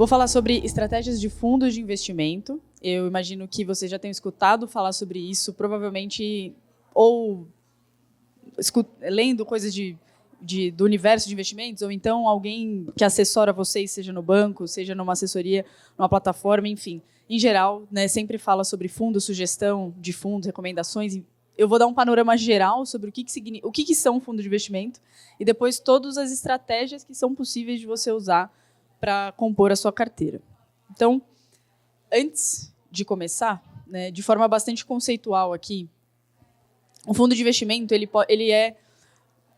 Vou falar sobre estratégias de fundos de investimento. Eu imagino que vocês já tenham escutado falar sobre isso, provavelmente, ou lendo coisas do universo de investimentos, ou então alguém que assessora vocês, seja no banco, seja numa assessoria, numa plataforma, enfim. Em geral, né, sempre fala sobre fundos, sugestão de fundos, recomendações. Eu vou dar um panorama geral sobre o que são fundos de investimento e depois todas as estratégias que são possíveis de você usar para compor a sua carteira. Então, antes de começar, né, de forma bastante conceitual aqui, um fundo de investimento, ele é,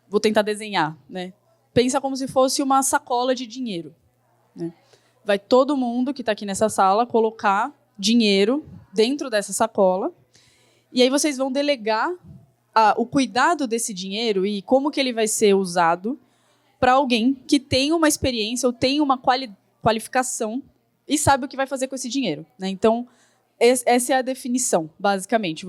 vou tentar desenhar, né? Pensa como se fosse uma sacola de dinheiro, né? Vai todo mundo que está aqui nessa sala colocar dinheiro dentro dessa sacola e aí vocês vão delegar o cuidado desse dinheiro e como que ele vai ser usado para alguém que tem uma experiência ou tem uma qualificação e sabe o que vai fazer com esse dinheiro, né? Então, essa é a definição, basicamente.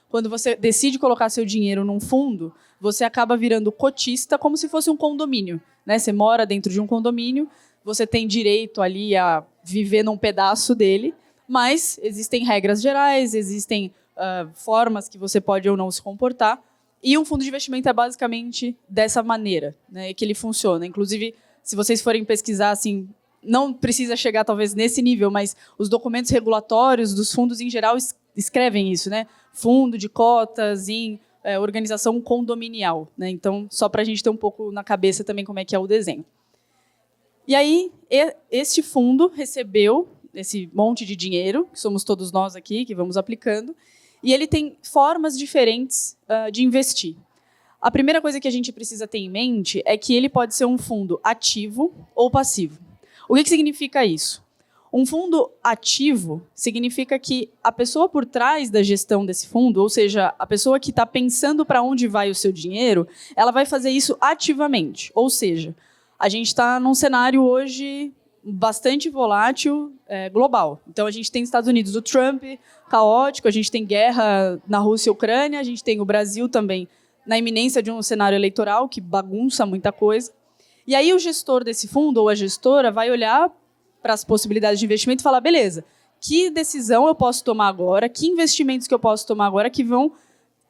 Quando você decide colocar seu dinheiro num fundo, você acaba virando cotista como se fosse um condomínio, né? Você mora dentro de um condomínio, você tem direito ali a viver num pedaço dele, mas existem regras gerais, existem formas que você pode ou não se comportar. E um fundo de investimento é basicamente dessa maneira, né, que ele funciona. Inclusive, se vocês forem pesquisar, assim, não precisa chegar talvez nesse nível, mas os documentos regulatórios dos fundos em geral escrevem isso, né? Fundo de cotas em organização condominial, né? Então, só para a gente ter um pouco na cabeça também como é que é o desenho. E aí, este fundo recebeu esse monte de dinheiro, que somos todos nós aqui, que vamos aplicando, e ele tem formas diferentes de investir. A primeira coisa que a gente precisa ter em mente é que ele pode ser um fundo ativo ou passivo. O que significa isso? Um fundo ativo significa que a pessoa por trás da gestão desse fundo, ou seja, a pessoa que está pensando para onde vai o seu dinheiro, ela vai fazer isso ativamente. Ou seja, a gente está num cenário hoje bastante volátil, global. Então, a gente tem Estados Unidos do Trump, caótico, a gente tem guerra na Rússia e Ucrânia, a gente tem o Brasil também na iminência de um cenário eleitoral que bagunça muita coisa. E aí o gestor desse fundo ou a gestora vai olhar para as possibilidades de investimento e falar, beleza, que decisão eu posso tomar agora, que investimentos que eu posso tomar agora que vão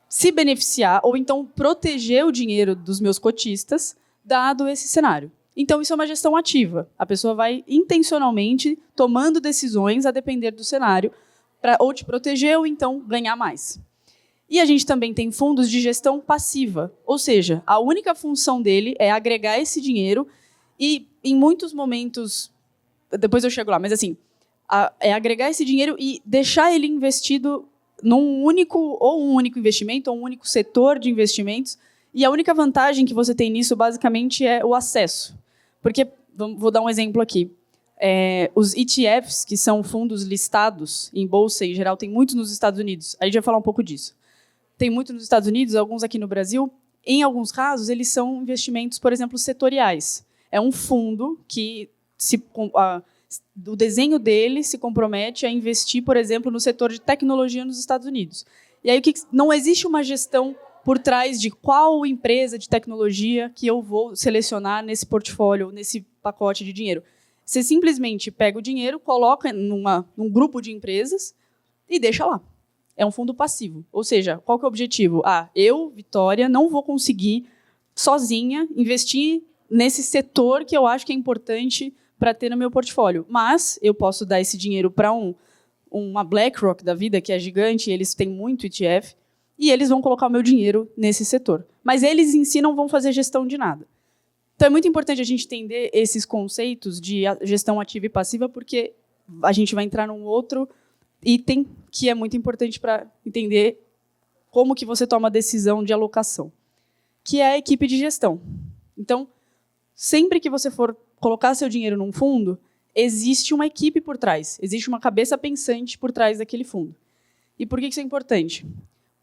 se beneficiar ou então proteger o dinheiro dos meus cotistas, dado esse cenário. Então, isso é uma gestão ativa. A pessoa vai intencionalmente tomando decisões a depender do cenário para ou te proteger ou então ganhar mais. E a gente também tem fundos de gestão passiva, ou seja, a única função dele é agregar esse dinheiro e, em muitos momentos, depois eu chego lá, mas assim, é agregar esse dinheiro e deixar ele investido num único investimento ou um único setor de investimentos. E a única vantagem que você tem nisso, basicamente, é o acesso. Porque, vou dar um exemplo aqui, os ETFs, que são fundos listados em bolsa, em geral, tem muitos nos Estados Unidos. A gente vai falar um pouco disso. Tem muito nos Estados Unidos, alguns aqui no Brasil. Em alguns casos, eles são investimentos, por exemplo, setoriais. É um fundo que o desenho dele se compromete a investir, por exemplo, no setor de tecnologia nos Estados Unidos. E aí não existe uma gestão por trás de qual empresa de tecnologia que eu vou selecionar nesse portfólio, nesse pacote de dinheiro. Você simplesmente pega o dinheiro, coloca num grupo de empresas e deixa lá. É um fundo passivo. Ou seja, qual que é o objetivo? Eu, Vitória, não vou conseguir, sozinha, investir nesse setor que eu acho que é importante para ter no meu portfólio. Mas eu posso dar esse dinheiro para uma BlackRock da vida, que é gigante, eles têm muito ETF, e eles vão colocar o meu dinheiro nesse setor. Mas eles em si não vão fazer gestão de nada. Então, é muito importante a gente entender esses conceitos de gestão ativa e passiva, porque a gente vai entrar num outro item que é muito importante para entender como que você toma a decisão de alocação, que é a equipe de gestão. Então, sempre que você for colocar seu dinheiro num fundo, existe uma equipe por trás, existe uma cabeça pensante por trás daquele fundo. E por que isso é importante?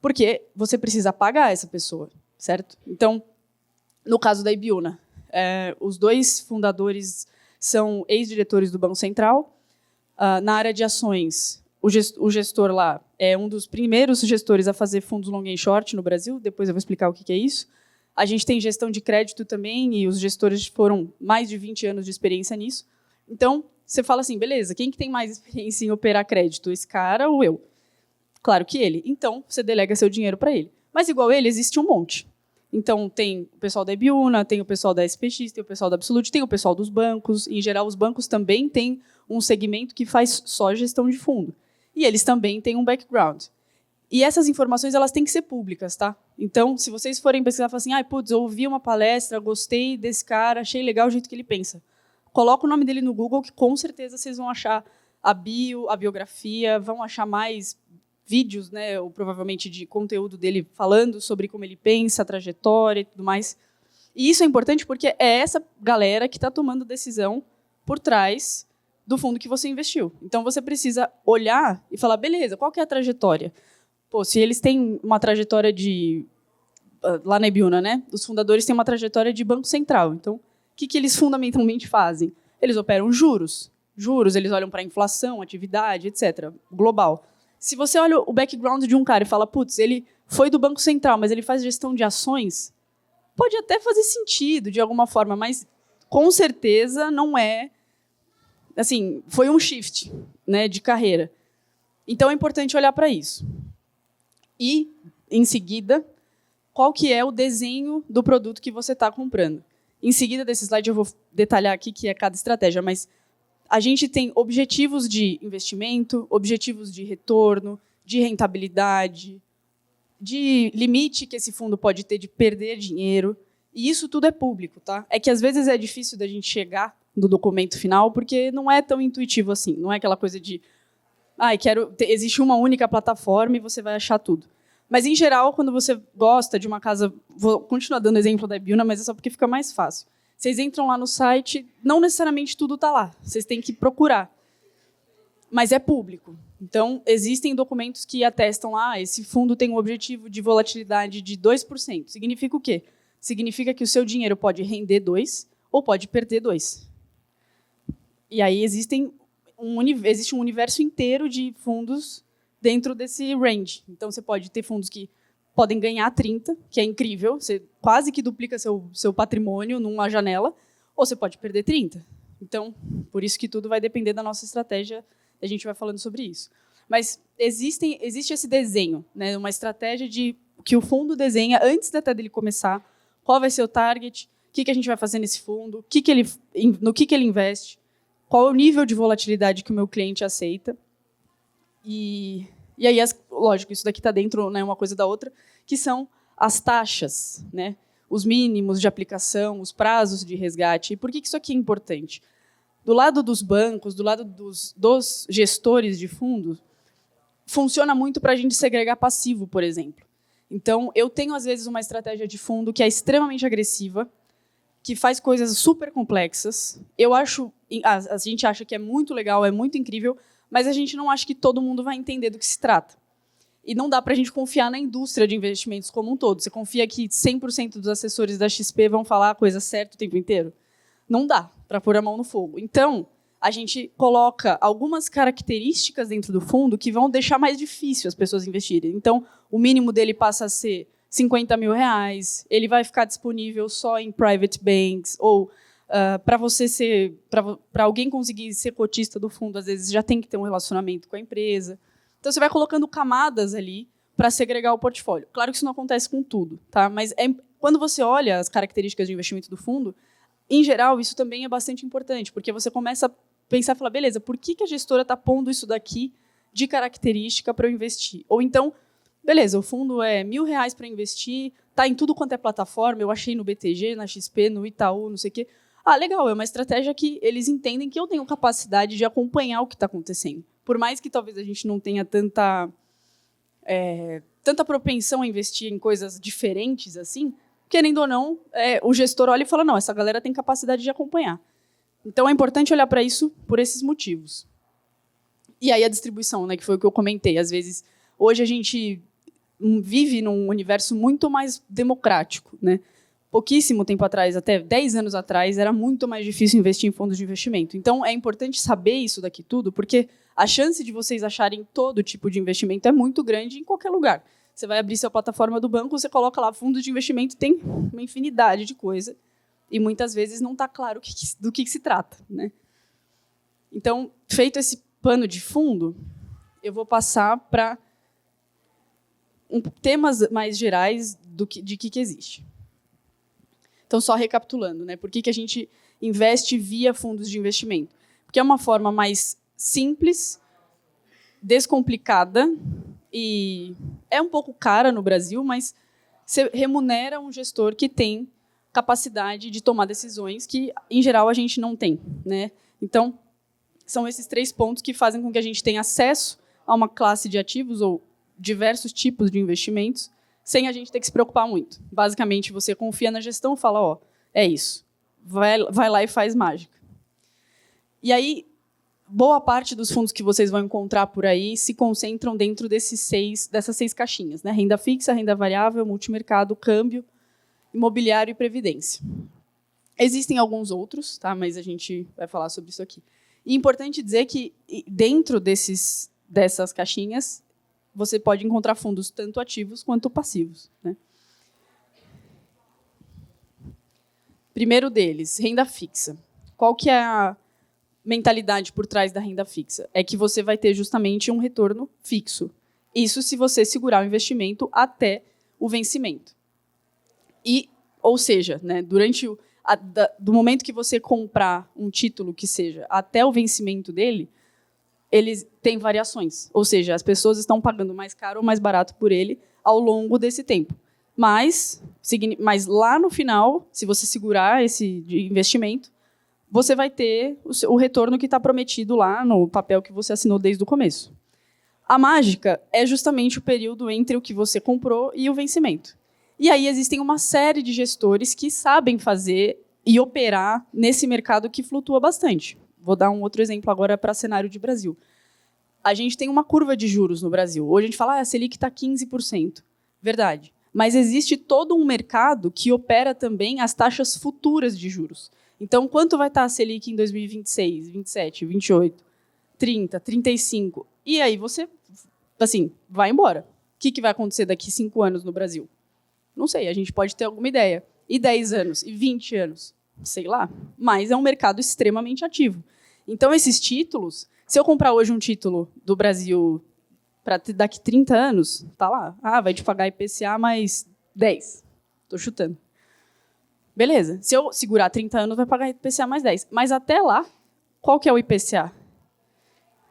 Porque você precisa pagar essa pessoa, certo? Então, no caso da Ibiúna, os dois fundadores são ex-diretores do Banco Central. Na área de ações, o gestor lá é um dos primeiros gestores a fazer fundos long and short no Brasil. Depois eu vou explicar o que é isso. A gente tem gestão de crédito também, e os gestores foram mais de 20 anos de experiência nisso. Então, você fala assim, beleza, quem que tem mais experiência em operar crédito? Esse cara ou eu? Claro que ele. Então, você delega seu dinheiro para ele. Mas, igual ele, existe um monte. Então, tem o pessoal da Ibiúna, tem o pessoal da SPX, tem o pessoal da Absolute, tem o pessoal dos bancos. Em geral, os bancos também têm um segmento que faz só gestão de fundo. E eles também têm um background. E essas informações elas têm que ser públicas, tá? Então, se vocês forem pesquisar e falar assim, putz, eu ouvi uma palestra, gostei desse cara, achei legal o jeito que ele pensa. Coloca o nome dele no Google, que com certeza vocês vão achar a bio, a biografia, vão achar mais vídeos, né, ou provavelmente de conteúdo dele falando sobre como ele pensa, a trajetória e tudo mais. E isso é importante porque é essa galera que está tomando decisão por trás do fundo que você investiu. Então, você precisa olhar e falar, beleza, qual que é a trajetória? Pô, se eles têm uma trajetória de... Lá na Ibiúna, né? Os fundadores têm uma trajetória de Banco Central. Então, o que eles fundamentalmente fazem? Eles operam juros. Juros, eles olham para a inflação, atividade, etc., global. Se você olha o background de um cara e fala, putz, ele foi do Banco Central, mas ele faz gestão de ações, pode até fazer sentido, de alguma forma, mas, com certeza, não é... Assim, foi um shift, né, de carreira. Então, é importante olhar para isso. E, em seguida, qual que é o desenho do produto que você está comprando. Em seguida desse slide, eu vou detalhar aqui que é cada estratégia, mas a gente tem objetivos de investimento, objetivos de retorno, de rentabilidade, de limite que esse fundo pode ter de perder dinheiro, e isso tudo é público. Tá? É que, às vezes, é difícil da gente chegar no documento final, porque não é tão intuitivo assim, não é aquela coisa de existe uma única plataforma e você vai achar tudo. Mas, em geral, quando você gosta de uma casa... Vou continuar dando exemplo da Ibiúna, mas é só porque fica mais fácil. Vocês entram lá no site, não necessariamente tudo está lá. Vocês têm que procurar. Mas é público. Então, existem documentos que atestam esse fundo tem um objetivo de volatilidade de 2%. Significa o quê? Significa que o seu dinheiro pode render 2% ou pode perder 2%. E aí existe um universo inteiro de fundos dentro desse range. Então, você pode ter fundos que podem ganhar 30%, que é incrível, você quase que duplica seu patrimônio numa janela, ou você pode perder 30%. Então, por isso que tudo vai depender da nossa estratégia, a gente vai falando sobre isso. Mas existe esse desenho, né, uma estratégia que o fundo desenha antes até dele começar, qual vai ser o target, o que a gente vai fazer nesse fundo, no que ele investe, qual é o nível de volatilidade que o meu cliente aceita. E aí, lógico, isso daqui está dentro, né, uma coisa da outra, que são as taxas, né, os mínimos de aplicação, os prazos de resgate. E por que isso aqui é importante? Do lado dos bancos, do lado dos gestores de fundos, funciona muito para a gente segregar passivo, por exemplo. Então, eu tenho, às vezes, uma estratégia de fundo que é extremamente agressiva, que faz coisas super complexas. A gente acha que é muito legal, é muito incrível, mas a gente não acha que todo mundo vai entender do que se trata. E não dá para a gente confiar na indústria de investimentos como um todo. Você confia que 100% dos assessores da XP vão falar a coisa certa o tempo inteiro? Não dá para pôr a mão no fogo. Então, a gente coloca algumas características dentro do fundo que vão deixar mais difícil as pessoas investirem. Então, o mínimo dele passa a ser 50 mil reais, ele vai ficar disponível só em private banks, ou para alguém conseguir ser cotista do fundo, às vezes já tem que ter um relacionamento com a empresa. Então, você vai colocando camadas ali para segregar o portfólio. Claro que isso não acontece com tudo, tá? Mas quando você olha as características de investimento do fundo, em geral, isso também é bastante importante, porque você começa a pensar e falar, beleza, por que a gestora está pondo isso daqui de característica para eu investir? Ou então, beleza, o fundo é R$1.000 para investir, está em tudo quanto é plataforma, eu achei no BTG, na XP, no Itaú, não sei o quê. Legal, é uma estratégia que eles entendem que eu tenho capacidade de acompanhar o que está acontecendo. Por mais que talvez a gente não tenha tanta propensão a investir em coisas diferentes assim, querendo ou não, o gestor olha e fala, não, essa galera tem capacidade de acompanhar. Então, é importante olhar para isso por esses motivos. E aí a distribuição, né, que foi o que eu comentei. Às vezes, hoje a gente vive num universo muito mais democrático, né? Pouquíssimo tempo atrás, até 10 anos atrás, era muito mais difícil investir em fundos de investimento. Então, é importante saber isso daqui tudo, porque a chance de vocês acharem todo tipo de investimento é muito grande em qualquer lugar. Você vai abrir sua plataforma do banco, você coloca lá fundos de investimento, tem uma infinidade de coisa, e muitas vezes não está claro do que se trata, né? Então, feito esse pano de fundo, eu vou passar para temas mais gerais de que existe. Então, só recapitulando, né? Por que a gente investe via fundos de investimento? Porque é uma forma mais simples, descomplicada e é um pouco cara no Brasil, mas você remunera um gestor que tem capacidade de tomar decisões que, em geral, a gente não tem, né? Então, são esses 3 pontos que fazem com que a gente tenha acesso a uma classe de ativos ou diversos tipos de investimentos sem a gente ter que se preocupar muito. Basicamente, você confia na gestão e fala, ó, é isso. Vai lá e faz mágica. E aí, boa parte dos fundos que vocês vão encontrar por aí se concentram dentro dessas 6 caixinhas, né? Renda fixa, renda variável, multimercado, câmbio, imobiliário e previdência. Existem alguns outros, tá? Mas a gente vai falar sobre isso aqui. E é importante dizer que dentro dessas caixinhas você pode encontrar fundos tanto ativos quanto passivos, né? Primeiro deles, renda fixa. Qual que é a mentalidade por trás da renda fixa? É que você vai ter justamente um retorno fixo. Isso se você segurar o investimento até o vencimento. Ou seja, né, do momento que você comprar um título que seja até o vencimento dele, ele tem variações. Ou seja, as pessoas estão pagando mais caro ou mais barato por ele ao longo desse tempo. Mas lá no final, se você segurar esse investimento, você vai ter o retorno que está prometido lá no papel que você assinou desde o começo. A mágica é justamente o período entre o que você comprou e o vencimento. E aí existem uma série de gestores que sabem fazer e operar nesse mercado que flutua bastante. Vou dar um outro exemplo agora para cenário de Brasil. A gente tem uma curva de juros no Brasil. Hoje a gente fala, a Selic está 15%. Verdade. Mas existe todo um mercado que opera também as taxas futuras de juros. Então, quanto vai estar a Selic em 2026, 27, 28, 30, 35? E aí você, assim, vai embora. O que vai acontecer daqui 5 anos no Brasil? Não sei, a gente pode ter alguma ideia. E 10 anos? E 20 anos? Sei lá. Mas é um mercado extremamente ativo. Então, esses títulos, se eu comprar hoje um título do Brasil para daqui 30 anos, tá lá. Ah, vai te pagar IPCA mais 10. Estou chutando. Beleza. Se eu segurar 30 anos, vai pagar IPCA mais 10. Mas até lá, qual que é o IPCA?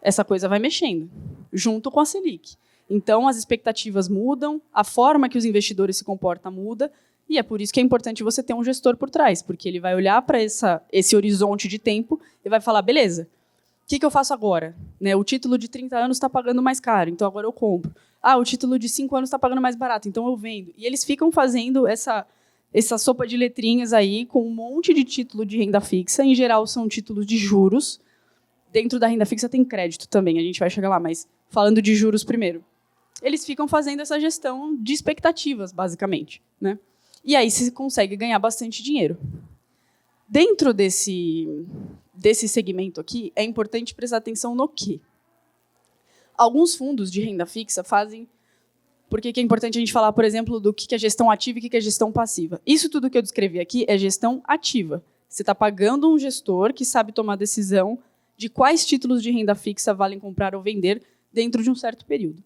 Essa coisa vai mexendo, junto com a Selic. Então, as expectativas mudam, a forma que os investidores se comportam muda, e é por isso que é importante você ter um gestor por trás, porque ele vai olhar para esse horizonte de tempo e vai falar, beleza, o que eu faço agora? Né, o título de 30 anos está pagando mais caro, então agora eu compro. Ah, o título de 5 anos está pagando mais barato, então eu vendo. E eles ficam fazendo essa sopa de letrinhas aí com um monte de título de renda fixa. Em geral, são títulos de juros. Dentro da renda fixa tem crédito também, a gente vai chegar lá, mas falando de juros primeiro. Eles ficam fazendo essa gestão de expectativas, basicamente, né? E aí se consegue ganhar bastante dinheiro. Dentro desse segmento aqui, é importante prestar atenção no quê? Alguns fundos de renda fixa fazem... Por que é importante a gente falar, por exemplo, do que é gestão ativa e o que é gestão passiva? Isso tudo que eu descrevi aqui é gestão ativa. Você está pagando um gestor que sabe tomar decisão de quais títulos de renda fixa valem comprar ou vender dentro de um certo período.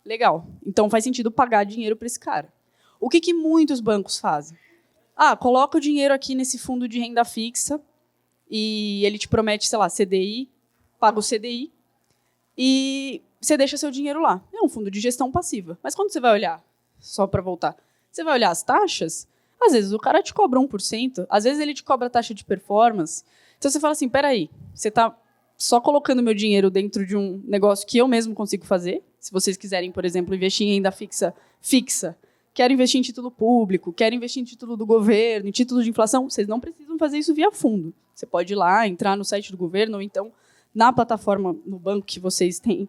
Legal. Então, faz sentido pagar dinheiro para esse cara. O que muitos bancos fazem? Ah, coloca o dinheiro aqui nesse fundo de renda fixa e ele te promete, sei lá, CDI, paga o CDI e você deixa seu dinheiro lá. É um fundo de gestão passiva. Mas quando você vai olhar, só para voltar, você vai olhar as taxas, às vezes o cara te cobra 1%, às vezes ele te cobra taxa de performance. Então você fala assim, peraí, você está só colocando meu dinheiro dentro de um negócio que eu mesmo consigo fazer. Se vocês quiserem, por exemplo, investir em renda fixa, quero investir em título público, quero investir em título do governo, em título de inflação, vocês não precisam fazer isso via fundo. Você pode ir lá, entrar no site do governo, ou então na plataforma, no banco que vocês têm,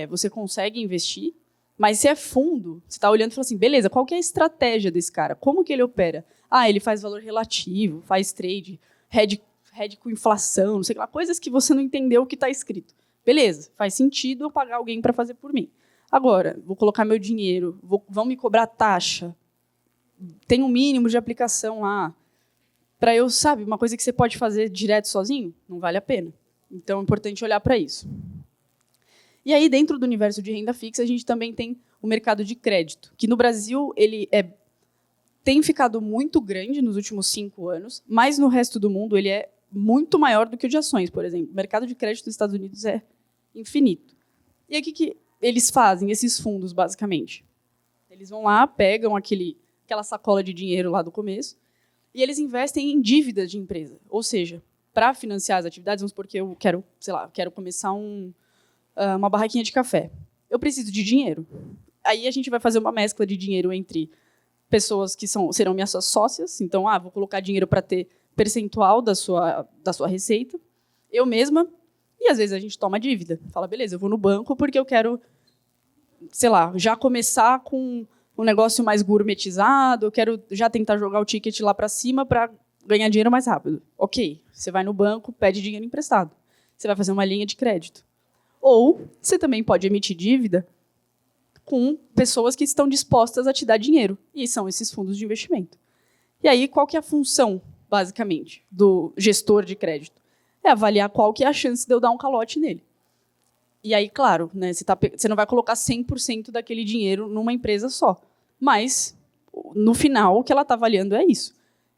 você consegue investir. Mas se é fundo, você está olhando e fala assim, beleza, qual que é a estratégia desse cara? Como que ele opera? Ah, ele faz valor relativo, faz trade, hedge com inflação, não sei lá, coisas que você não entendeu o que está escrito. Beleza, faz sentido eu pagar alguém para fazer por mim. Agora, vou colocar meu dinheiro, vão me cobrar taxa, tem um mínimo de aplicação lá, para eu, sabe, uma coisa que você pode fazer direto sozinho, não vale a pena. Então, é importante olhar para isso. E aí, dentro do universo de renda fixa, a gente também tem o mercado de crédito, que no Brasil ele tem ficado muito grande nos últimos 5 anos, mas no resto do mundo ele é muito maior do que o de ações, por exemplo. O mercado de crédito dos Estados Unidos é infinito. E aí, o que eles fazem, esses fundos, basicamente? Eles vão lá, pegam aquela sacola de dinheiro lá do começo, e eles investem em dívidas de empresa. Ou seja, para financiar as atividades, vamos supor que eu quero começar uma barraquinha de café. Eu preciso de dinheiro. Aí a gente vai fazer uma mescla de dinheiro entre pessoas que serão minhas sócias, então, vou colocar dinheiro para ter percentual da sua receita, eu mesma, e às vezes a gente toma dívida. Fala, beleza, eu vou no banco porque eu quero, já começar com um negócio mais gourmetizado, eu quero já tentar jogar o ticket lá para cima para ganhar dinheiro mais rápido. Ok, você vai no banco, pede dinheiro emprestado. Você vai fazer uma linha de crédito. Ou você também pode emitir dívida com pessoas que estão dispostas a te dar dinheiro, e são esses fundos de investimento. E aí, qual que é a função, basicamente, do gestor de crédito? É avaliar qual que é a chance de eu dar um calote nele. E aí, claro, né, você não vai colocar 100% daquele dinheiro numa empresa só. Mas, no final, o que ela está avaliando é isso.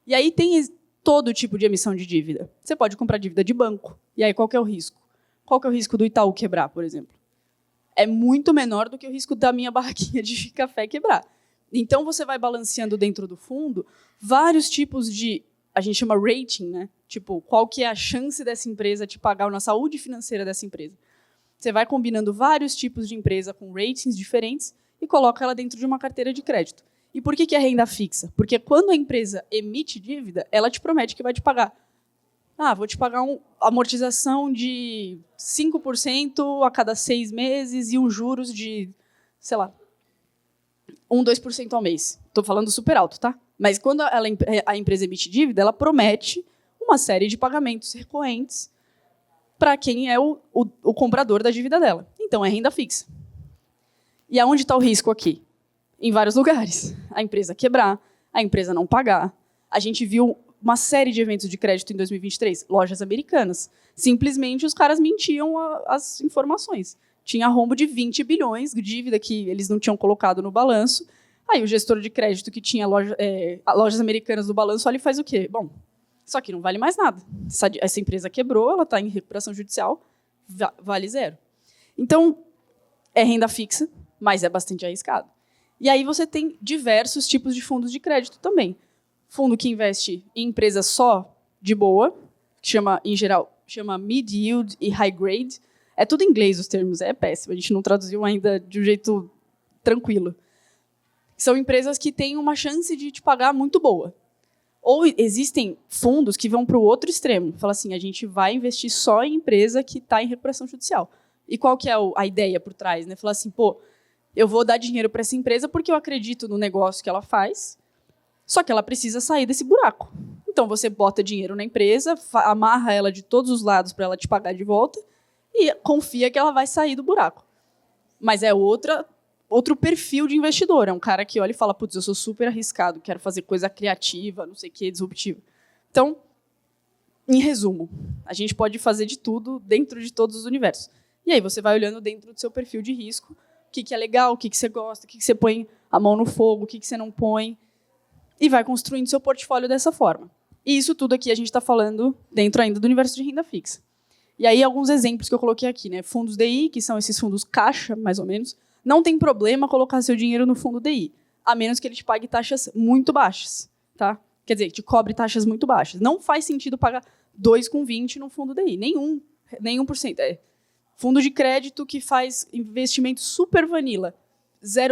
E aí tem todo tipo de emissão de dívida. Você pode comprar dívida de banco. E aí, qual que é o risco? Qual que é o risco do Itaú quebrar, por exemplo? É muito menor do que o risco da minha barraquinha de café quebrar. Então, você vai balanceando dentro do fundo vários tipos de... A gente chama rating, né? Tipo, qual que é a chance dessa empresa te pagar na saúde financeira dessa empresa. Você vai combinando vários tipos de empresa com ratings diferentes e coloca ela dentro de uma carteira de crédito. E por que é renda fixa? Porque quando a empresa emite dívida, ela te promete que vai te pagar. Vou te pagar uma amortização de 5% a cada 6 meses e juros de, 2% ao mês. Estou falando super alto, tá? Mas quando a empresa emite dívida, ela promete uma série de pagamentos recorrentes para quem é o comprador da dívida dela. Então, é renda fixa. E aonde está o risco aqui? Em vários lugares. A empresa quebrar, a empresa não pagar. A gente viu uma série de eventos de crédito em 2023, lojas americanas. Simplesmente os caras mentiam as informações. Tinha rombo de 20 bilhões de dívida que eles não tinham colocado no balanço. Aí o gestor de crédito que tinha lojas americanas no balanço, olha e faz o quê? Bom, isso aqui não vale mais nada. Essa empresa quebrou, ela está em recuperação judicial, vale zero. Então, é renda fixa, mas é bastante arriscado. E aí você tem diversos tipos de fundos de crédito também. Fundo que investe em empresas só de boa, que em geral, chama mid-yield e high-grade. É tudo em inglês os termos, é péssimo, a gente não traduziu ainda de um jeito tranquilo. São empresas que têm uma chance de te pagar muito boa. Ou existem fundos que vão para o outro extremo. Fala assim, a gente vai investir só em empresa que está em recuperação judicial. E qual que é a ideia por trás? Né? Falar assim, eu vou dar dinheiro para essa empresa porque eu acredito no negócio que ela faz, só que ela precisa sair desse buraco. Então, você bota dinheiro na empresa, amarra ela de todos os lados para ela te pagar de volta e confia que ela vai sair do buraco. Mas é outro perfil de investidor. É um cara que olha e fala, putz, eu sou super arriscado, quero fazer coisa criativa, não sei o que, disruptiva. Então, em resumo, a gente pode fazer de tudo dentro de todos os universos. E aí você vai olhando dentro do seu perfil de risco, o que é legal, o que você gosta, o que você põe a mão no fogo, o que você não põe, e vai construindo seu portfólio dessa forma. E isso tudo aqui a gente está falando dentro ainda do universo de renda fixa. E aí alguns exemplos que eu coloquei aqui, né? Fundos DI, que são esses fundos caixa, mais ou menos, não tem problema colocar seu dinheiro no fundo DI, a menos que ele te pague taxas muito baixas. Tá? Quer dizer, te cobre taxas muito baixas. Não faz sentido pagar 2,20 no fundo DI, nenhum por cento. Fundo de crédito que faz investimento super vanilla.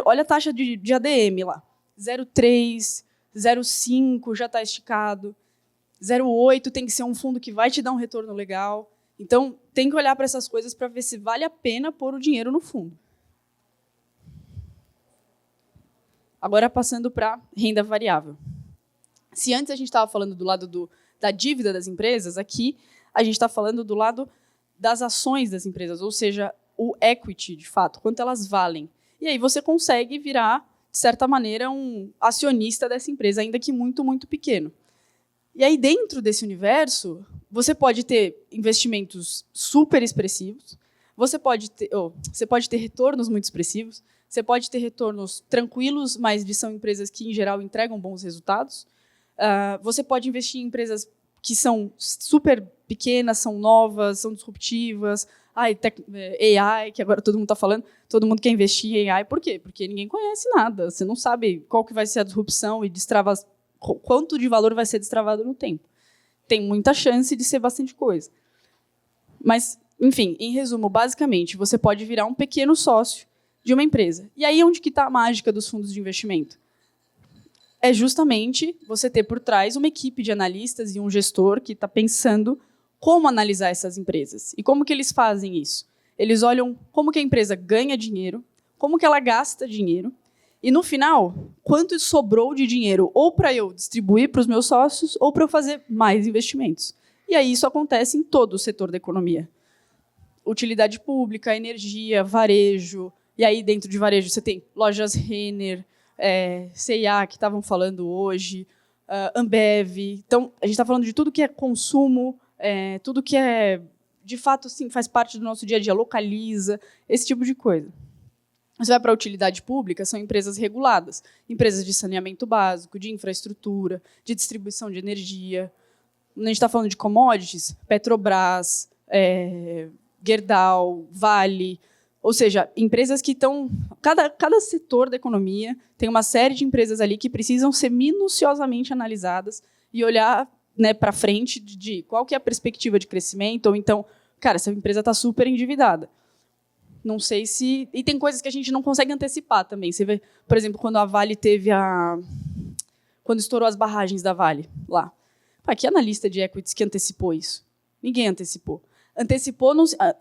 Olha a taxa de ADM lá. 0,3, 0,5 já está esticado. 0,8 tem que ser um fundo que vai te dar um retorno legal. Então, tem que olhar para essas coisas para ver se vale a pena pôr o dinheiro no fundo. Agora, passando para renda variável. Se antes a gente estava falando do lado da dívida das empresas, aqui a gente está falando do lado das ações das empresas, ou seja, o equity, de fato, quanto elas valem. E aí você consegue virar, de certa maneira, um acionista dessa empresa, ainda que muito, muito pequeno. E aí, dentro desse universo, você pode ter investimentos super expressivos, você pode ter retornos muito expressivos, você pode ter retornos tranquilos, mas são empresas que, em geral, entregam bons resultados. Você pode investir em empresas que são super pequenas, são novas, são disruptivas. AI, que agora todo mundo está falando, todo mundo quer investir em AI. Por quê? Porque ninguém conhece nada. Você não sabe qual que vai ser a disrupção e quanto de valor vai ser destravado no tempo. Tem muita chance de ser bastante coisa. Mas, enfim, em resumo, basicamente, você pode virar um pequeno sócio de uma empresa. E aí, onde que está a mágica dos fundos de investimento? É justamente você ter por trás uma equipe de analistas e um gestor que está pensando como analisar essas empresas. E como que eles fazem isso? Eles olham como que a empresa ganha dinheiro, como que ela gasta dinheiro, e, no final, quanto sobrou de dinheiro ou para eu distribuir para os meus sócios ou para eu fazer mais investimentos. E aí isso acontece em todo o setor da economia. Utilidade pública, energia, varejo. E aí, dentro de varejo, você tem lojas Renner, C&A, que estavam falando hoje, Ambev. Então, a gente está falando de tudo que é consumo, tudo que é, de fato, assim, faz parte do nosso dia a dia, localiza, esse tipo de coisa. Você vai para a utilidade pública, são empresas reguladas, empresas de saneamento básico, de infraestrutura, de distribuição de energia. Quando a gente está falando de commodities, Petrobras, Gerdau, Vale, ou seja, empresas que estão... Cada setor da economia tem uma série de empresas ali que precisam ser minuciosamente analisadas e olhar, né, para frente de qual que é a perspectiva de crescimento, ou então, cara, essa empresa está super endividada. Não sei se... E tem coisas que a gente não consegue antecipar também. Você vê, por exemplo, quando a Vale teve quando estourou as barragens da Vale, lá. Que analista de equities que antecipou isso? Ninguém antecipou. Antecipou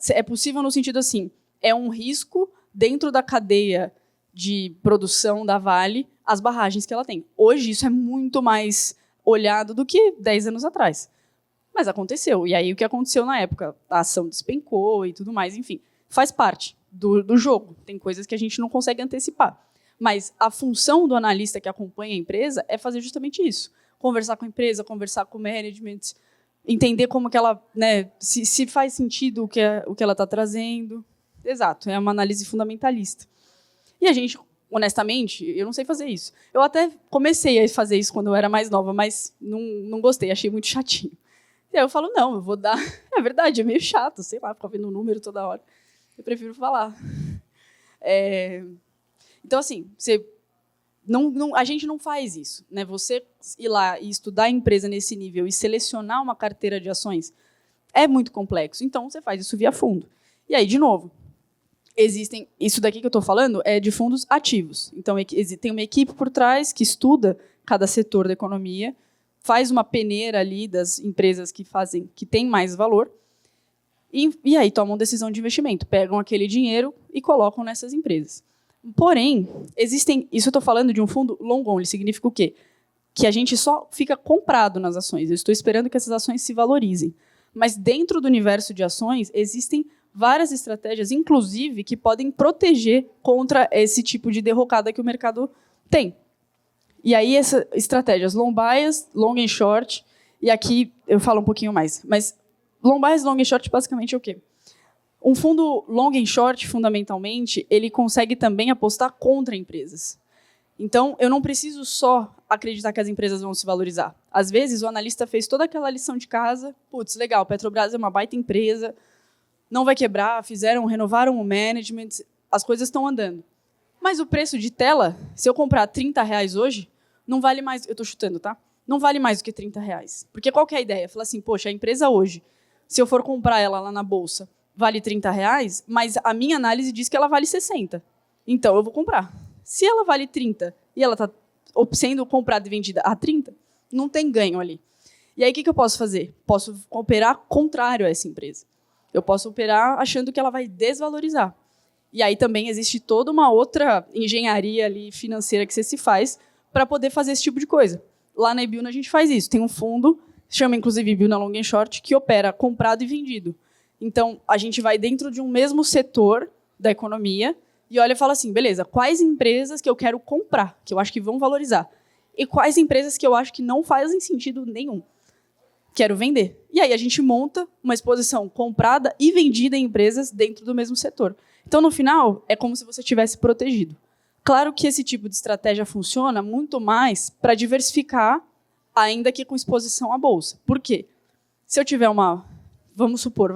é possível no sentido assim, é um risco dentro da cadeia de produção da Vale, as barragens que ela tem. Hoje, isso é muito mais olhado do que 10 anos atrás. Mas aconteceu. E aí, o que aconteceu na época? A ação despencou e tudo mais, enfim. Faz parte do jogo. Tem coisas que a gente não consegue antecipar. Mas a função do analista que acompanha a empresa é fazer justamente isso. Conversar com a empresa, conversar com o management, entender como que ela, né, se faz sentido o que ela está trazendo. Exato, é uma análise fundamentalista. E a gente, honestamente, eu não sei fazer isso. Eu até comecei a fazer isso quando eu era mais nova, mas não gostei, achei muito chatinho. E aí eu falo, não, eu vou dar... É verdade, é meio chato, sei lá, ficar vendo o número toda hora. Eu prefiro falar. Então, assim, a gente não faz isso, né? Você ir lá e estudar a empresa nesse nível e selecionar uma carteira de ações é muito complexo. Então, você faz isso via fundo. E aí, de novo, isso daqui que eu estou falando é de fundos ativos. Então, tem uma equipe por trás que estuda cada setor da economia, faz uma peneira ali das empresas que têm mais valor, e aí tomam decisão de investimento, pegam aquele dinheiro e colocam nessas empresas. Porém, isso eu estou falando de um fundo long only, significa o quê? Que a gente só fica comprado nas ações. Eu estou esperando que essas ações se valorizem. Mas dentro do universo de ações, existem várias estratégias, inclusive, que podem proteger contra esse tipo de derrocada que o mercado tem. E aí, essas estratégias long bias, long and short, e aqui eu falo um pouquinho mais, mas long bias, long and short, basicamente é o quê? Um fundo long and short, fundamentalmente, ele consegue também apostar contra empresas. Então, eu não preciso só acreditar que as empresas vão se valorizar. Às vezes, o analista fez toda aquela lição de casa, putz, legal, Petrobras é uma baita empresa, não vai quebrar, renovaram o management, as coisas estão andando. Mas o preço de tela, se eu comprar R$30 hoje, não vale mais, eu estou chutando, tá? Não vale mais do que R$30. Porque qual que é a ideia? Falar assim, poxa, a empresa hoje, se eu for comprar ela lá na bolsa, vale R$30, mas a minha análise diz que ela vale 60. Então, eu vou comprar. Se ela vale 30 e ela está sendo comprada e vendida a 30, não tem ganho ali. E aí, o que eu posso fazer? Posso operar contrário a essa empresa. Eu posso operar achando que ela vai desvalorizar. E aí também existe toda uma outra engenharia ali financeira que você se faz para poder fazer esse tipo de coisa. Lá na Ibiúna a gente faz isso. Tem um fundo, chama inclusive Ibiúna Long and Short, que opera comprado e vendido. Então, a gente vai dentro de um mesmo setor da economia e olha e fala assim, beleza, quais empresas que eu quero comprar, que eu acho que vão valorizar, e quais empresas que eu acho que não fazem sentido nenhum. Quero vender. E aí a gente monta uma exposição comprada e vendida em empresas dentro do mesmo setor. Então, no final, é como se você tivesse protegido. Claro que esse tipo de estratégia funciona muito mais para diversificar, ainda que com exposição à bolsa. Por quê? Se eu tiver uma... Vamos supor,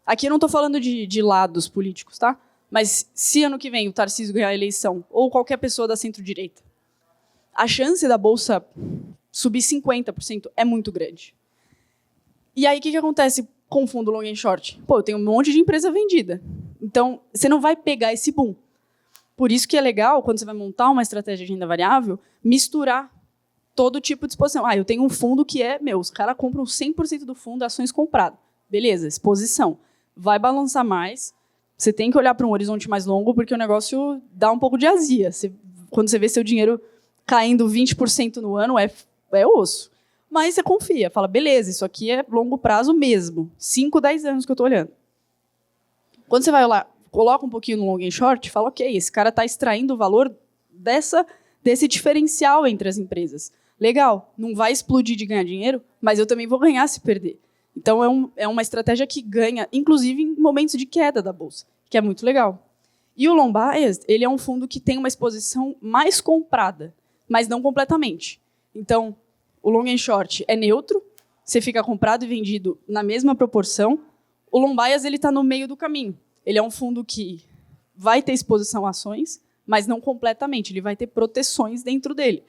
aqui eu não estou falando de lados políticos, tá? Mas se ano que vem o Tarcísio ganhar a eleição, ou qualquer pessoa da centro-direita, a chance da bolsa subir 50% é muito grande. E aí, o que acontece com o fundo long and short? Pô, eu tenho um monte de empresa vendida. Então, você não vai pegar esse boom. Por isso que é legal, quando você vai montar uma estratégia de renda variável, misturar todo tipo de exposição. Eu tenho um fundo que é meu, os caras compram 100% do fundo, ações compradas. Beleza, exposição. Vai balançar mais, você tem que olhar para um horizonte mais longo, porque o negócio dá um pouco de azia. Quando você vê seu dinheiro caindo 20% no ano, é osso. Mas você confia, fala, beleza, isso aqui é longo prazo mesmo. 5, 10 anos que eu estou olhando. Quando você vai lá, coloca um pouquinho no long and short, fala, ok, esse cara está extraindo o valor desse diferencial entre as empresas. Legal, não vai explodir de ganhar dinheiro, mas eu também vou ganhar se perder. Então, é uma estratégia que ganha, inclusive em momentos de queda da bolsa, que é muito legal. E o long bias, ele é um fundo que tem uma exposição mais comprada, mas não completamente. Então, o long and short é neutro, você fica comprado e vendido na mesma proporção. O long bias está no meio do caminho. Ele é um fundo que vai ter exposição a ações, mas não completamente. Ele vai ter proteções dentro dele.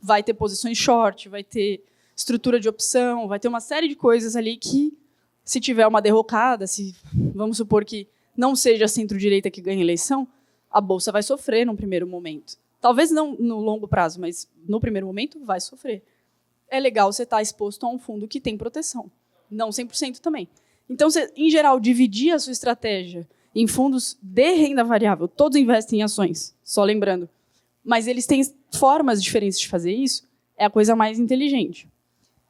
Vai ter posições short, vai ter estrutura de opção, vai ter uma série de coisas ali que, se tiver uma derrocada, se vamos supor que não seja a centro-direita que ganhe a eleição, a bolsa vai sofrer num primeiro momento. Talvez não no longo prazo, mas no primeiro momento vai sofrer. É legal você estar exposto a um fundo que tem proteção. Não 100% também. Então, você, em geral, dividir a sua estratégia em fundos de renda variável, todos investem em ações, só lembrando, mas eles têm formas diferentes de fazer isso, é a coisa mais inteligente.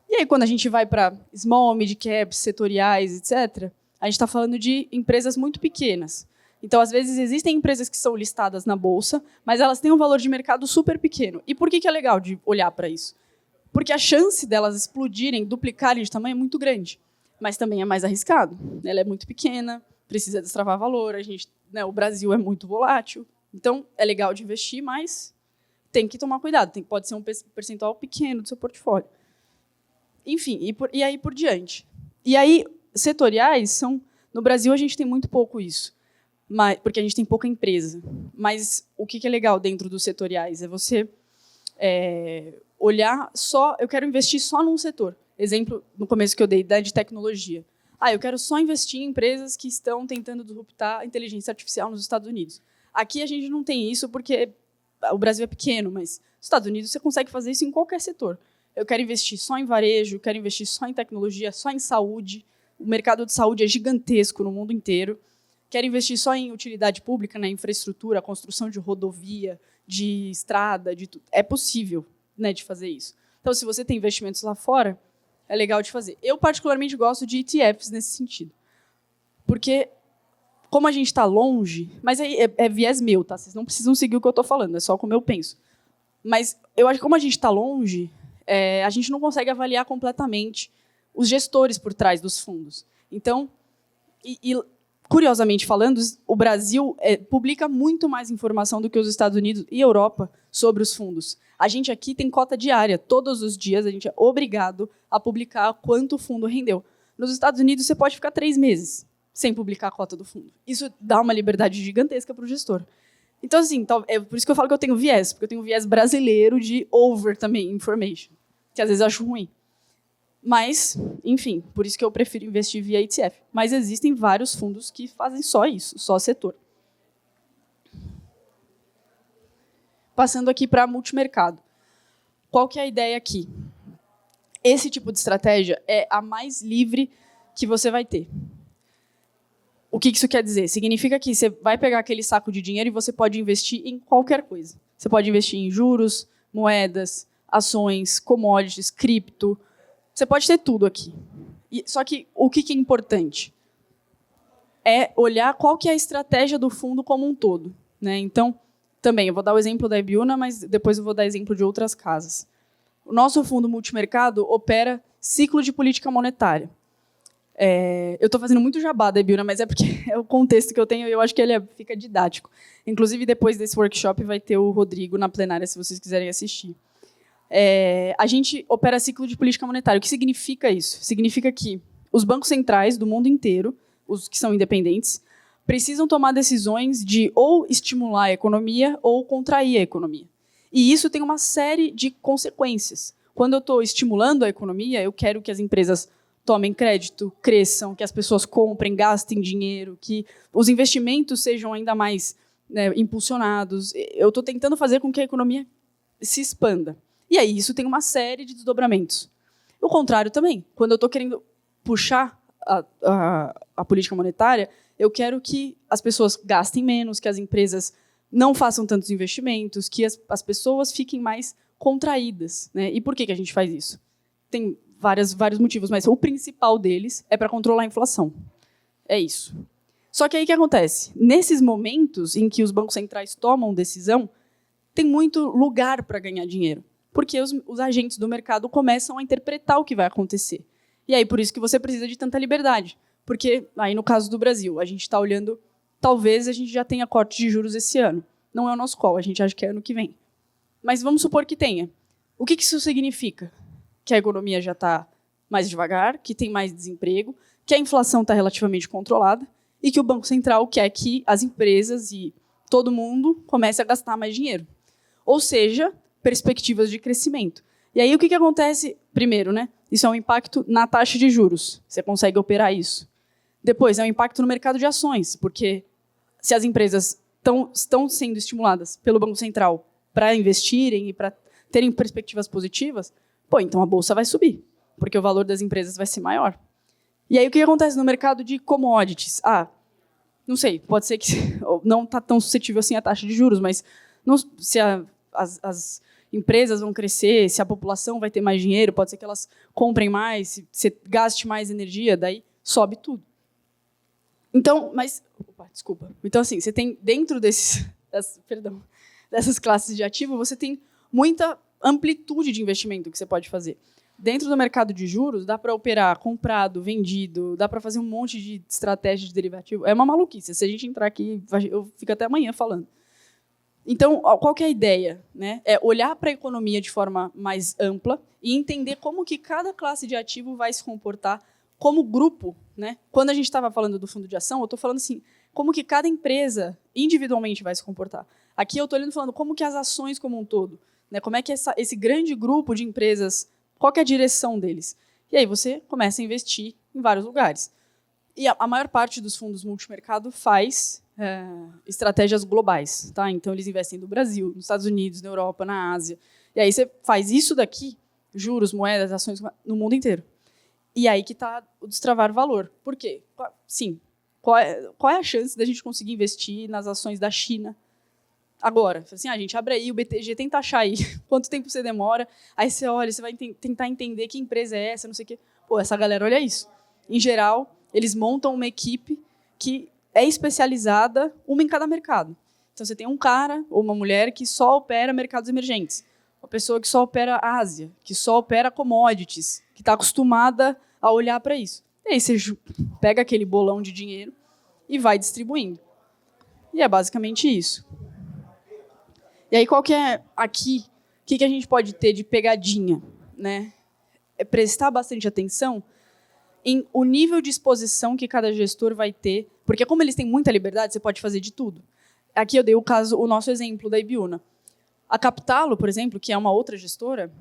E aí, quando a gente vai para small, mid caps, setoriais, etc., a gente está falando de empresas muito pequenas. Então, às vezes, existem empresas que são listadas na bolsa, mas elas têm um valor de mercado super pequeno. E por que é legal de olhar para isso? Porque a chance delas explodirem, duplicarem de tamanho é muito grande, mas também é mais arriscado. Ela é muito pequena, precisa destravar valor, o Brasil é muito volátil. Então, é legal de investir, mas tem que tomar cuidado. Pode ser um percentual pequeno do seu portfólio. Enfim, e aí por diante. E aí, setoriais são... No Brasil, a gente tem muito pouco isso, porque a gente tem pouca empresa. Mas o que é legal dentro dos setoriais é você olhar só... Eu quero investir só num setor. Exemplo, no começo que eu dei, de tecnologia. Eu quero só investir em empresas que estão tentando disruptar a inteligência artificial nos Estados Unidos. Aqui a gente não tem isso porque o Brasil é pequeno, mas nos Estados Unidos você consegue fazer isso em qualquer setor. Eu quero investir só em varejo, quero investir só em tecnologia, só em saúde. O mercado de saúde é gigantesco no mundo inteiro. Quero investir só em utilidade pública, na infraestrutura, construção de rodovia, de estrada, de tudo. É possível, de fazer isso. Então, se você tem investimentos lá fora, é legal de fazer. Eu, particularmente, gosto de ETFs nesse sentido. Porque, como a gente está longe... Mas aí é viés meu, tá? Vocês não precisam seguir o que eu estou falando, é só como eu penso. Mas eu acho que, como a gente está longe, a gente não consegue avaliar completamente os gestores por trás dos fundos. Então, curiosamente falando, o Brasil publica muito mais informação do que os Estados Unidos e Europa sobre os fundos. A gente aqui tem cota diária. Todos os dias a gente é obrigado a publicar quanto o fundo rendeu. Nos Estados Unidos, você pode ficar 3 meses sem publicar a cota do fundo. Isso dá uma liberdade gigantesca para o gestor. Então, assim, é por isso que eu falo que eu tenho viés, porque eu tenho um viés brasileiro de over também information, que às vezes eu acho ruim. Mas, enfim, por isso que eu prefiro investir via ETF. Mas existem vários fundos que fazem só isso, só setor. Passando aqui para multimercado. Qual que é a ideia aqui? Esse tipo de estratégia é a mais livre que você vai ter. O que isso quer dizer? Significa que você vai pegar aquele saco de dinheiro e você pode investir em qualquer coisa. Você pode investir em juros, moedas, ações, commodities, cripto. Você pode ter tudo aqui. Só que o que é importante? É olhar qual que é a estratégia do fundo como um todo. Então, também, eu vou dar o exemplo da Ibiúna, mas depois eu vou dar exemplo de outras casas. O nosso fundo multimercado opera ciclo de política monetária. Eu estou fazendo muito jabá da Ibiúna, mas é porque é o contexto que eu tenho e eu acho que ele fica didático. Inclusive, depois desse workshop, vai ter o Rodrigo na plenária, se vocês quiserem assistir. A gente opera ciclo de política monetária. O que significa isso? Significa que os bancos centrais do mundo inteiro, os que são independentes, precisam tomar decisões de ou estimular a economia ou contrair a economia. E isso tem uma série de consequências. Quando eu estou estimulando a economia, eu quero que as empresas tomem crédito, cresçam, que as pessoas comprem, gastem dinheiro, que os investimentos sejam ainda mais, né, impulsionados. Eu estou tentando fazer com que a economia se expanda. E aí isso tem uma série de desdobramentos. O contrário também. Quando eu estou querendo puxar a política monetária, eu quero que as pessoas gastem menos, que as empresas não façam tantos investimentos, que as pessoas fiquem mais contraídas, né? E por que a gente faz isso? Tem vários motivos, mas o principal deles é para controlar a inflação. É isso. Só que aí o que acontece? Nesses momentos em que os bancos centrais tomam decisão, tem muito lugar para ganhar dinheiro, porque os agentes do mercado começam a interpretar o que vai acontecer. E aí por isso que você precisa de tanta liberdade. Porque aí no caso do Brasil, a gente está olhando, talvez a gente já tenha corte de juros esse ano. Não é o nosso call, a gente acha que é ano que vem. Mas vamos supor que tenha. O que isso significa? Que a economia já está mais devagar, que tem mais desemprego, que a inflação está relativamente controlada e que o Banco Central quer que as empresas e todo mundo comece a gastar mais dinheiro. Ou seja, perspectivas de crescimento. E aí o que acontece? Primeiro, né? Isso é um impacto na taxa de juros. Você consegue operar isso. Depois, é um impacto no mercado de ações, porque se as empresas estão sendo estimuladas pelo Banco Central para investirem e para terem perspectivas positivas, então a bolsa vai subir, porque o valor das empresas vai ser maior. E aí o que acontece no mercado de commodities? Não sei, pode ser que não está tão suscetível assim à taxa de juros, mas se as empresas vão crescer, se a população vai ter mais dinheiro, pode ser que elas comprem mais, se você gaste mais energia, daí sobe tudo. Então, desculpa. Então, assim, você tem dentro dessas classes de ativo, você tem muita amplitude de investimento que você pode fazer. Dentro do mercado de juros, dá para operar comprado, vendido, dá para fazer um monte de estratégia de derivativo. É uma maluquice. Se a gente entrar aqui, eu fico até amanhã falando. Então, qual que é a ideia? Né? É olhar para a economia de forma mais ampla e entender como que cada classe de ativo vai se comportar como grupo. Né? Quando a gente estava falando do fundo de ação, eu estou falando assim, como que cada empresa individualmente vai se comportar. Aqui eu estou falando como que as ações como um todo, né? Como é que esse grande grupo de empresas, qual que é a direção deles? E aí você começa a investir em vários lugares. E a maior parte dos fundos multimercado faz estratégias globais. Tá? Então, eles investem no Brasil, nos Estados Unidos, na Europa, na Ásia. E aí você faz isso daqui, juros, moedas, ações, no mundo inteiro. E aí que está o destravar valor. Por quê? Sim. Qual é a chance da gente conseguir investir nas ações da China agora? Assim, a gente abre aí o BTG, tenta achar aí quanto tempo você demora, aí você olha, você vai tentar entender que empresa é essa, não sei o quê. Essa galera olha isso. Em geral, eles montam uma equipe que é especializada, uma em cada mercado. Então, você tem um cara ou uma mulher que só opera mercados emergentes, uma pessoa que só opera Ásia, que só opera commodities, que está acostumada a olhar para isso. E aí você pega aquele bolão de dinheiro e vai distribuindo. E é basicamente isso. E aí, qual que é aqui? O que a gente pode ter de pegadinha? Né? É prestar bastante atenção em o nível de exposição que cada gestor vai ter, porque como eles têm muita liberdade, você pode fazer de tudo. Aqui eu dei o nosso exemplo da Ibiúna. A Capitalo, por exemplo, que é uma outra gestora,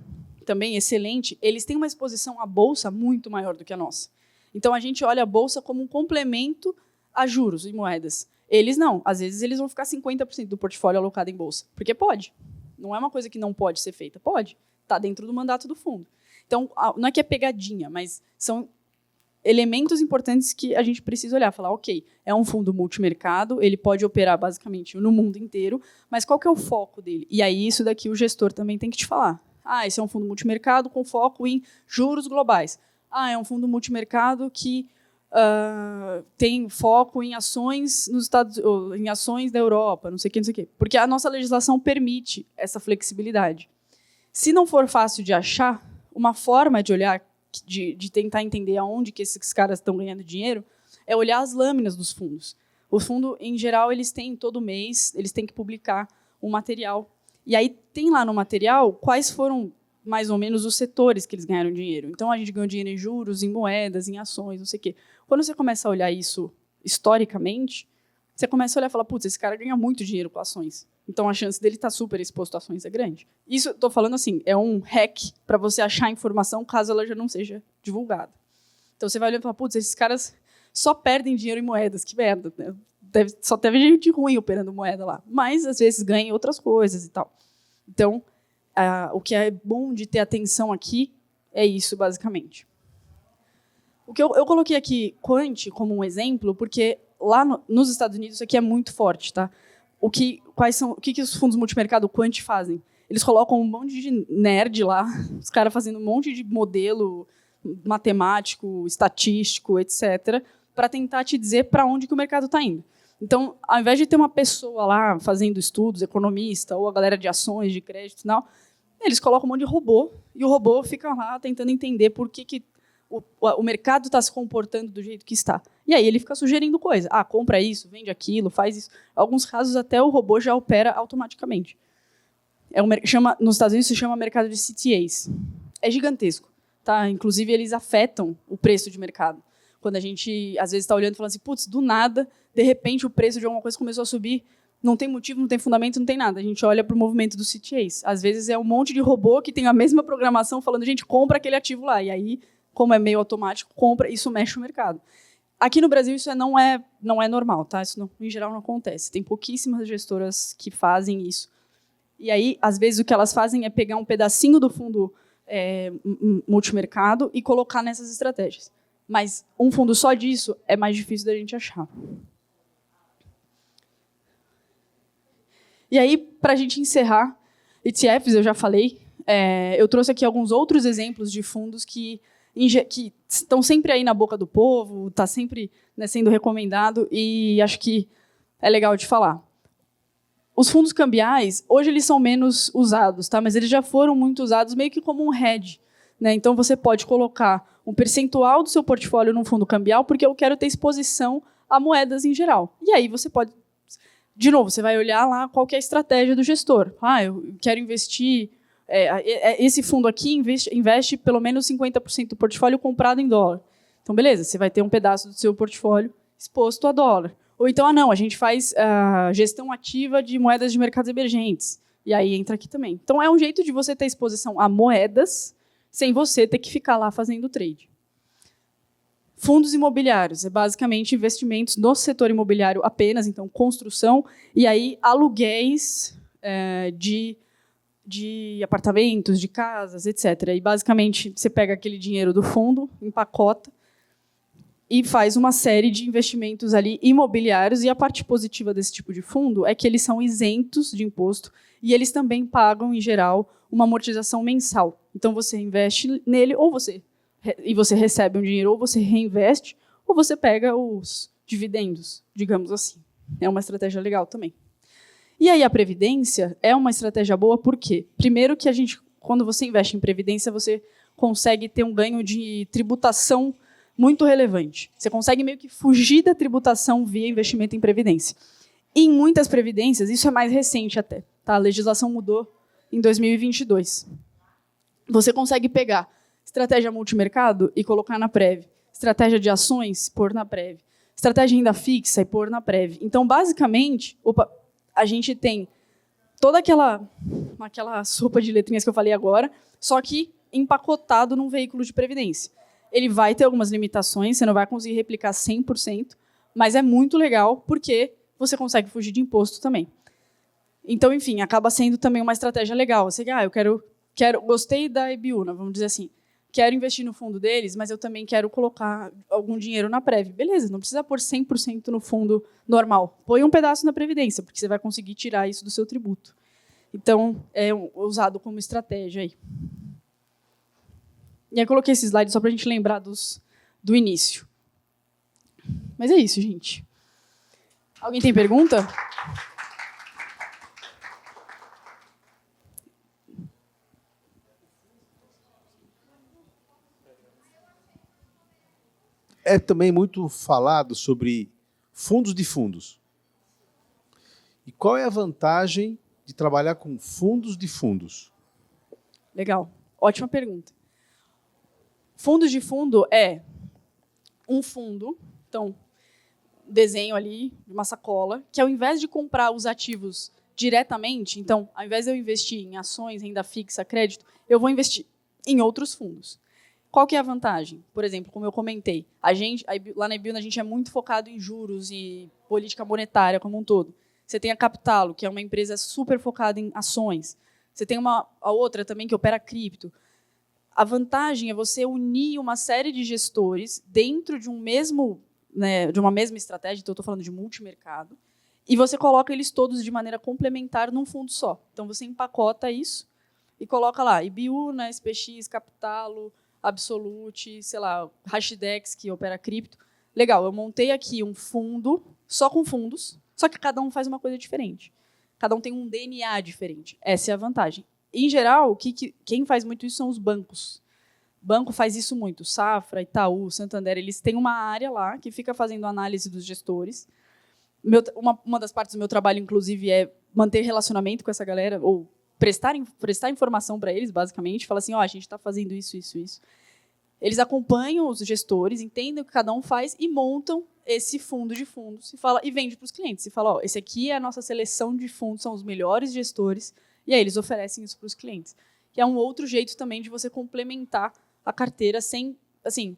também excelente, eles têm uma exposição à bolsa muito maior do que a nossa. Então, a gente olha a bolsa como um complemento a juros e moedas. Eles não. Às vezes, eles vão ficar 50% do portfólio alocado em bolsa. Porque pode. Não é uma coisa que não pode ser feita. Pode. Está dentro do mandato do fundo. Então, não é que é pegadinha, mas são elementos importantes que a gente precisa olhar. Falar, ok, é um fundo multimercado, ele pode operar basicamente no mundo inteiro, mas qual que é o foco dele? E aí, isso daqui o gestor também tem que te falar. Esse é um fundo multimercado com foco em juros globais. É um fundo multimercado que tem foco em ações nos em ações da Europa, não sei o que, não sei o quê. Porque a nossa legislação permite essa flexibilidade. Se não for fácil de achar, uma forma de olhar de tentar entender aonde que esses caras estão ganhando dinheiro é olhar as lâminas dos fundos. O fundo, em geral, eles têm todo mês, eles têm que publicar um material. E aí tem lá no material quais foram mais ou menos os setores que eles ganharam dinheiro. Então, a gente ganhou dinheiro em juros, em moedas, em ações, não sei o quê. Quando você começa a olhar isso historicamente, você começa a olhar e falar, putz, esse cara ganha muito dinheiro com ações. Então, a chance dele estar super exposto a ações é grande. Isso, estou falando assim, é um hack para você achar a informação caso ela já não seja divulgada. Então, você vai olhar e falar, putz, esses caras só perdem dinheiro em moedas, que merda, né? Só teve gente ruim operando moeda lá. Mas, às vezes, ganha em outras coisas e tal. Então, o que é bom de ter atenção aqui é isso, basicamente. O que eu coloquei aqui Quant como um exemplo, porque lá nos Estados Unidos isso aqui é muito forte. Tá? O que os fundos multimercado Quant fazem? Eles colocam um monte de nerd lá, os caras fazendo um monte de modelo matemático, estatístico, etc., para tentar te dizer para onde que o mercado está indo. Então, ao invés de ter uma pessoa lá fazendo estudos, economista, ou a galera de ações, de crédito e tal, eles colocam um monte de robô, e o robô fica lá tentando entender por que o mercado está se comportando do jeito que está. E aí ele fica sugerindo coisa. Ah, compra isso, vende aquilo, faz isso. Em alguns casos, até o robô já opera automaticamente. Nos Estados Unidos, se chama mercado de CTAs. É gigantesco. Tá? Inclusive, eles afetam o preço de mercado. Quando a gente, às vezes, está olhando e falando assim, putz, do nada, de repente, o preço de alguma coisa começou a subir, não tem motivo, não tem fundamento, não tem nada. A gente olha para o movimento dos CTAs. Às vezes, é um monte de robô que tem a mesma programação falando, gente, compra aquele ativo lá. E aí, como é meio automático, compra, isso mexe o mercado. Aqui no Brasil, isso não é normal. Tá? Isso, em geral, não acontece. Tem pouquíssimas gestoras que fazem isso. E aí, às vezes, o que elas fazem é pegar um pedacinho do fundo multimercado e colocar nessas estratégias. Mas um fundo só disso é mais difícil da gente achar. E aí, para a gente encerrar, ETFs, eu já falei, eu trouxe aqui alguns outros exemplos de fundos que estão sempre aí na boca do povo, está sempre, né, sendo recomendado, e acho que é legal de falar. Os fundos cambiais, hoje eles são menos usados, tá? Mas eles já foram muito usados meio que como um hedge. Né? Então, você pode colocar um percentual do seu portfólio num fundo cambial, porque eu quero ter exposição a moedas em geral. E aí você pode... De novo, você vai olhar lá qual que é a estratégia do gestor. Ah, eu quero investir... esse fundo aqui investe pelo menos 50% do portfólio comprado em dólar. Então, beleza, você vai ter um pedaço do seu portfólio exposto a dólar. Ou então, não, a gente faz gestão ativa de moedas de mercados emergentes. E aí entra aqui também. Então, é um jeito de você ter exposição a moedas sem você ter que ficar lá fazendo trade. Fundos imobiliários, é basicamente investimentos no setor imobiliário apenas, então construção, e aí aluguéis de apartamentos, de casas, etc. E basicamente você pega aquele dinheiro do fundo, empacota, e faz uma série de investimentos ali imobiliários, e a parte positiva desse tipo de fundo é que eles são isentos de imposto, e eles também pagam, em geral, uma amortização mensal. Então, você investe nele, e você recebe um dinheiro, ou você reinveste, ou você pega os dividendos, digamos assim. É uma estratégia legal também. E aí, a previdência é uma estratégia boa, por quê? Primeiro que quando você investe em previdência, você consegue ter um ganho de tributação muito relevante. Você consegue meio que fugir da tributação via investimento em previdência. E em muitas previdências, isso é mais recente até. Tá? A legislação mudou em 2022. Você consegue pegar estratégia multimercado e colocar na Prev. Estratégia de ações, pôr na Prev. Estratégia de renda fixa e pôr na Prev. Então, basicamente, a gente tem toda aquela sopa de letrinhas que eu falei agora, só que empacotado num veículo de previdência. Ele vai ter algumas limitações, você não vai conseguir replicar 100%, mas é muito legal porque você consegue fugir de imposto também. Então, enfim, acaba sendo também uma estratégia legal. Você, gostei da Ibiúna, vamos dizer assim, quero investir no fundo deles, mas eu também quero colocar algum dinheiro na Prev. Beleza, não precisa pôr 100% no fundo normal. Põe um pedaço na Previdência, porque você vai conseguir tirar isso do seu tributo. Então, é usado como estratégia aí. E aí eu coloquei esse slide só para a gente lembrar do início. Mas é isso, gente. Alguém tem pergunta? É também muito falado sobre fundos de fundos. E qual é a vantagem de trabalhar com fundos de fundos? Legal. Ótima pergunta. Fundos de fundo é um fundo, então, desenho ali de uma sacola, que ao invés de comprar os ativos diretamente, então, ao invés de eu investir em ações, renda fixa, crédito, eu vou investir em outros fundos. Qual que é a vantagem? Por exemplo, como eu comentei, lá na Ibiúna a gente é muito focado em juros e política monetária como um todo. Você tem a Capitalo, que é uma empresa super focada em ações. Você tem a outra também que opera cripto. A vantagem é você unir uma série de gestores dentro de de uma mesma estratégia, então eu estou falando de multimercado, e você coloca eles todos de maneira complementar num fundo só. Então você empacota isso e coloca lá Ibiúna, SPX, Capitalo, Absolute, sei lá, Hashdex, que opera cripto. Legal, eu montei aqui um fundo só com fundos, só que cada um faz uma coisa diferente. Cada um tem um DNA diferente. Essa é a vantagem. Em geral, quem faz muito isso são os bancos. Banco faz isso muito. Safra, Itaú, Santander, eles têm uma área lá que fica fazendo análise dos gestores. Uma das partes do meu trabalho, inclusive, é manter relacionamento com essa galera, ou prestar informação para eles, basicamente. Fala assim, a gente está fazendo isso, isso, isso. Eles acompanham os gestores, entendem o que cada um faz e montam esse fundo de fundos e vende para os clientes. E fala, esse aqui é a nossa seleção de fundos, são os melhores gestores. E aí eles oferecem isso para os clientes. Que é um outro jeito também de você complementar a carteira sem, assim,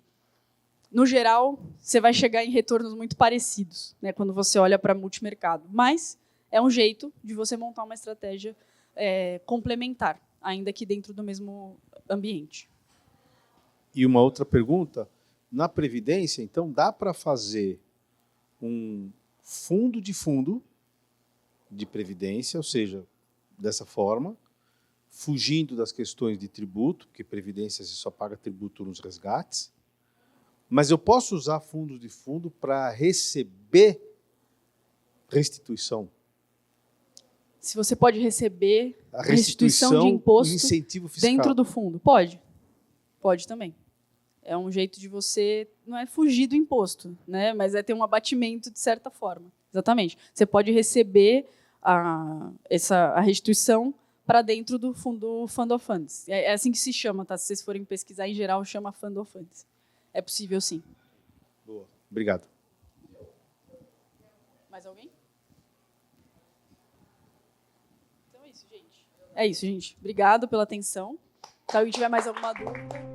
no geral, você vai chegar em retornos muito parecidos, né, quando você olha para multimercado. Mas é um jeito de você montar uma estratégia complementar, ainda que dentro do mesmo ambiente. E uma outra pergunta, na Previdência, então, dá para fazer um fundo de Previdência, ou seja, dessa forma, fugindo das questões de tributo, porque Previdência você só paga tributo nos resgates, mas eu posso usar fundos de fundo para receber restituição. Se você pode receber a restituição de imposto incentivo fiscal dentro do fundo, pode. Pode também. É um jeito de você, não é fugir do imposto, né? Mas é ter um abatimento de certa forma. Exatamente. Você pode receber a restituição para dentro do fundo Fund of Funds. É assim que se chama, tá? Se vocês forem pesquisar, em geral, chama Fund of Funds. É possível, sim. Boa. Obrigado. Mais alguém? Então é isso, gente. É isso, gente. Obrigado pela atenção. Se alguém tiver mais alguma dúvida...